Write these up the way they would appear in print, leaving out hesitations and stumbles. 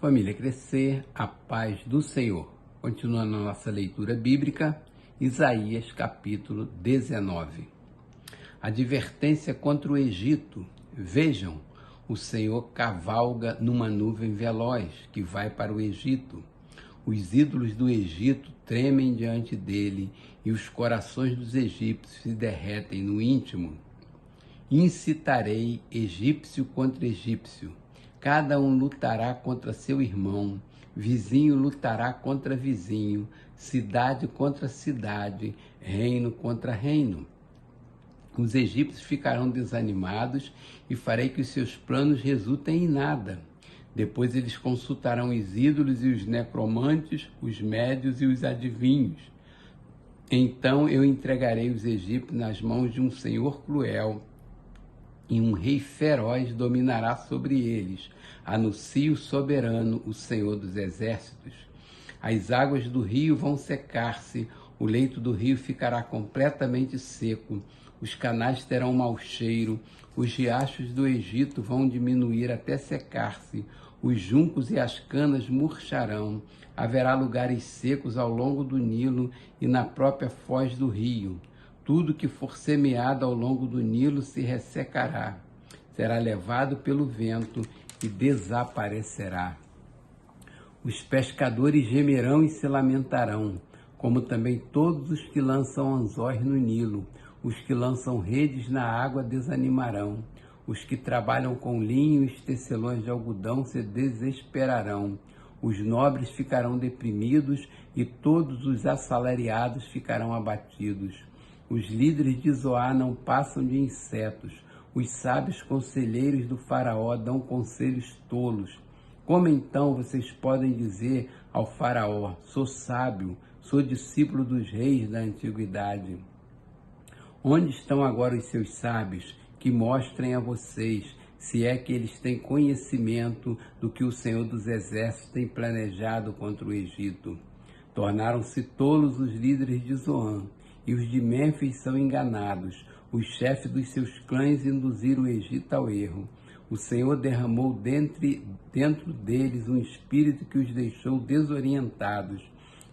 Família Crescer, a paz do Senhor. Continuando a nossa leitura bíblica, Isaías capítulo 19. Advertência contra o Egito. Vejam, o Senhor cavalga numa nuvem veloz que vai para o Egito. Os ídolos do Egito tremem diante dele e os corações dos egípcios se derretem no íntimo. Incitarei egípcio contra egípcio. Cada um lutará contra seu irmão, vizinho lutará contra vizinho, cidade contra cidade, reino contra reino. Os egípcios ficarão desanimados e farei que os seus planos resultem em nada. Depois eles consultarão os ídolos e os necromantes, os médios e os adivinhos. Então eu entregarei os egípcios nas mãos de um senhor cruel, e um rei feroz dominará sobre eles. Anuncia o soberano, o Senhor dos exércitos. As águas do rio vão secar-se, o leito do rio ficará completamente seco, os canais terão mau cheiro, os riachos do Egito vão diminuir até secar-se, os juncos e as canas murcharão, haverá lugares secos ao longo do Nilo e na própria foz do rio. Tudo que for semeado ao longo do Nilo se ressecará, será levado pelo vento e desaparecerá. Os pescadores gemerão e se lamentarão, como também todos os que lançam anzóis no Nilo. Os que lançam redes na água desanimarão. Os que trabalham com linho e os tecelões de algodão se desesperarão. Os nobres ficarão deprimidos e todos os assalariados ficarão abatidos. Os líderes de Zoar não passam de insetos. Os sábios conselheiros do faraó dão conselhos tolos. Como então vocês podem dizer ao faraó: sou sábio, sou discípulo dos reis da antiguidade? Onde estão agora os seus sábios que mostrem a vocês, se é que eles têm conhecimento do que o Senhor dos Exércitos tem planejado contra o Egito? Tornaram-se tolos os líderes de Zoan, e os de Mênfis são enganados. Os chefes dos seus clãs induziram o Egito ao erro. O Senhor derramou dentro deles um espírito que os deixou desorientados.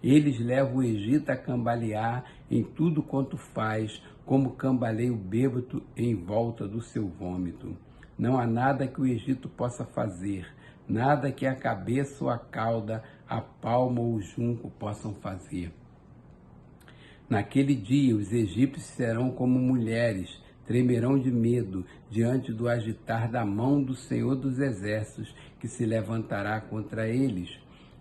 Eles levam o Egito a cambalear em tudo quanto faz, como cambaleia o bêbado em volta do seu vômito. Não há nada que o Egito possa fazer, nada que a cabeça ou a cauda, a palma ou o junco possam fazer. Naquele dia os egípcios serão como mulheres, tremerão de medo diante do agitar da mão do Senhor dos Exércitos, que se levantará contra eles.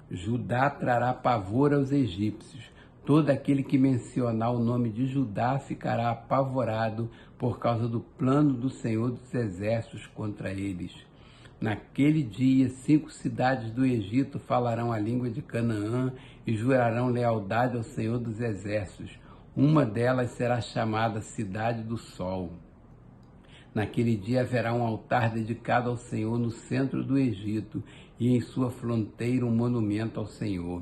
Judá trará pavor aos egípcios. Todo aquele que mencionar o nome de Judá ficará apavorado por causa do plano do Senhor dos Exércitos contra eles. Naquele dia, 5 cidades do Egito falarão a língua de Canaã e jurarão lealdade ao Senhor dos Exércitos. Uma delas será chamada Cidade do Sol. Naquele dia haverá um altar dedicado ao Senhor no centro do Egito e em sua fronteira um monumento ao Senhor.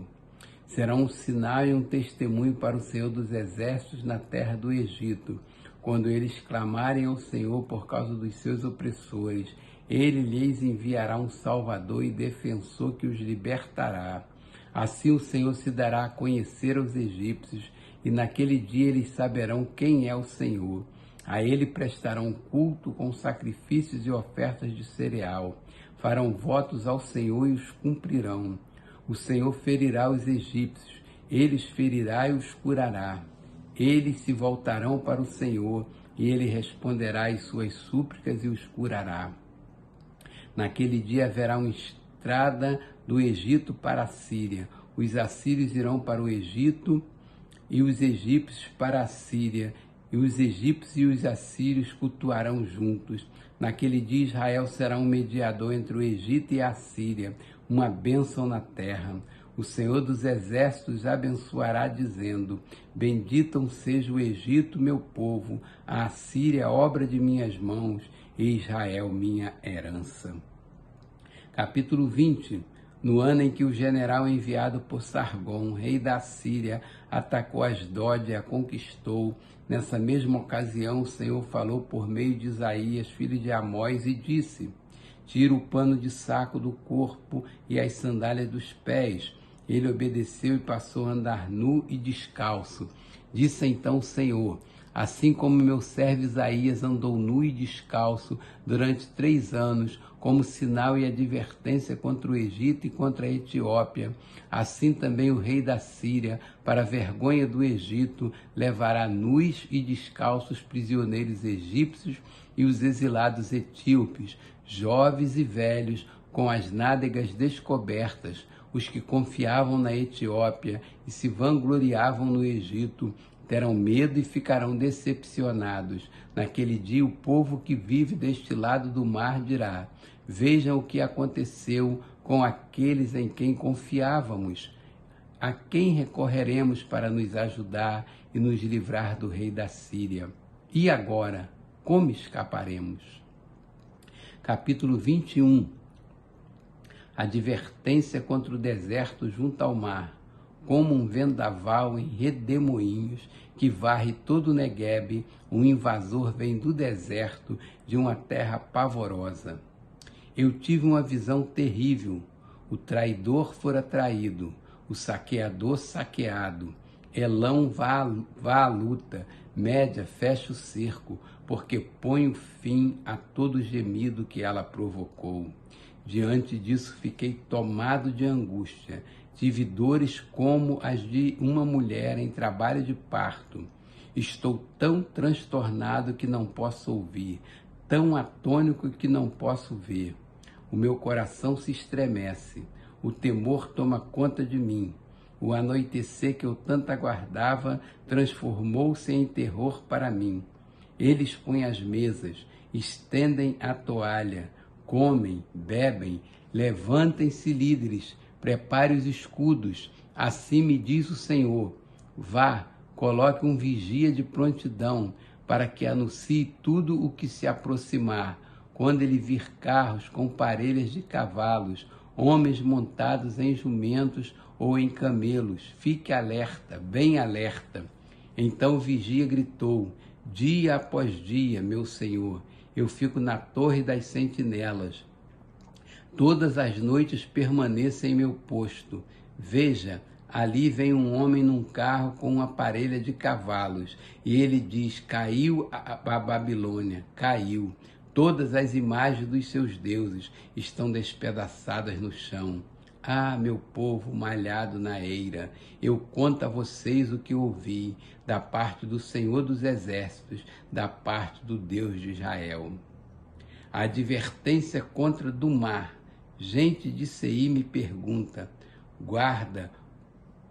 Será um sinal e um testemunho para o Senhor dos Exércitos na terra do Egito, quando eles clamarem ao Senhor por causa dos seus opressores. Ele lhes enviará um Salvador e defensor que os libertará. Assim o Senhor se dará a conhecer aos egípcios, e naquele dia eles saberão quem é o Senhor. A ele prestarão culto com sacrifícios e ofertas de cereal. Farão votos ao Senhor e os cumprirão. O Senhor ferirá os egípcios, eles ferirá e os curará. Eles se voltarão para o Senhor, e ele responderá às suas súplicas e os curará. Naquele dia haverá uma estrada do Egito para a Síria. Os assírios irão para o Egito e os egípcios para a Síria. E os egípcios e os assírios cultuarão juntos. Naquele dia Israel será um mediador entre o Egito e a Síria, uma bênção na terra. O Senhor dos Exércitos abençoará dizendo: bendito seja o Egito, meu povo, a Assíria, obra de minhas mãos, e Israel, minha herança. Capítulo 20. No ano em que o general enviado por Sargom, rei da Síria, atacou Asdod e a conquistou, nessa mesma ocasião o Senhor falou por meio de Isaías, filho de Amós, e disse: tira o pano de saco do corpo e as sandálias dos pés. Ele obedeceu e passou a andar nu e descalço. Disse então o Senhor: assim como meu servo Isaías andou nu e descalço durante 3 anos, como sinal e advertência contra o Egito e contra a Etiópia, assim também o rei da Síria, para a vergonha do Egito, levará nus e descalços prisioneiros egípcios e os exilados etíopes, jovens e velhos, com as nádegas descobertas, os que confiavam na Etiópia e se vangloriavam no Egito, terão medo e ficarão decepcionados. Naquele dia o povo que vive deste lado do mar dirá: vejam o que aconteceu com aqueles em quem confiávamos. A quem recorreremos para nos ajudar e nos livrar do rei da Síria? E agora, como escaparemos? Capítulo 21. Advertência contra o deserto junto ao mar. Como um vendaval em redemoinhos que varre todo o Neguebe, um invasor vem do deserto, de uma terra pavorosa. Eu tive uma visão terrível. O traidor fora traído, o saqueador saqueado. Elão vá à luta, Média fecha o cerco, porque põe o fim a todo gemido que ela provocou. Diante disso fiquei tomado de angústia. Tive dores como as de uma mulher em trabalho de parto. Estou tão transtornado que não posso ouvir, tão atônico que não posso ver. O meu coração se estremece, o temor toma conta de mim. O anoitecer que eu tanto aguardava transformou-se em terror para mim. Eles põem as mesas, estendem a toalha, comem, bebem, levantem-se líderes, prepare os escudos, assim me diz o Senhor. Vá, coloque um vigia de prontidão, para que anuncie tudo o que se aproximar. Quando ele vir carros com parelhas de cavalos, homens montados em jumentos ou em camelos, fique alerta, bem alerta. Então o vigia gritou: dia após dia, meu Senhor, eu fico na torre das sentinelas. Todas as noites permaneço em meu posto. Veja, ali vem um homem num carro com uma parelha de cavalos. E ele diz: caiu a Babilônia, caiu. Todas as imagens dos seus deuses estão despedaçadas no chão. Ah, meu povo malhado na eira, eu conto a vocês o que ouvi da parte do Senhor dos Exércitos, da parte do Deus de Israel. A advertência contra do mar. Gente de Seir me pergunta: guarda,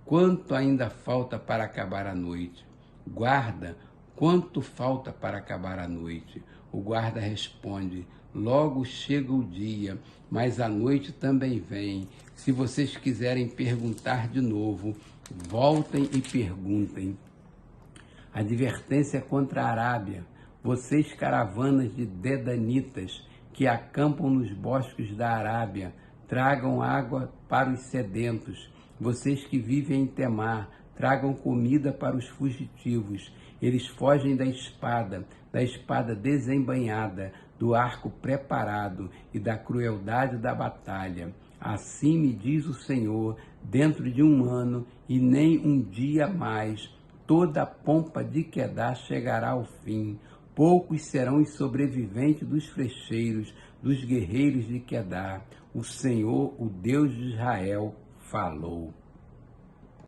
quanto ainda falta para acabar a noite? Guarda, quanto falta para acabar a noite? O guarda responde: logo chega o dia, mas a noite também vem. Se vocês quiserem perguntar de novo, voltem e perguntem. Advertência contra a Arábia. Vocês, caravanas de dedanitas, que acampam nos bosques da Arábia, tragam água para os sedentos. Vocês que vivem em Temar, tragam comida para os fugitivos. Eles fogem da espada desembainhada, do arco preparado e da crueldade da batalha. Assim me diz o Senhor: dentro de 1 ano e nem um dia mais, toda a pompa de Quedar chegará ao fim. Poucos serão os sobreviventes dos flecheiros, dos guerreiros de Quedar. O Senhor, o Deus de Israel, falou.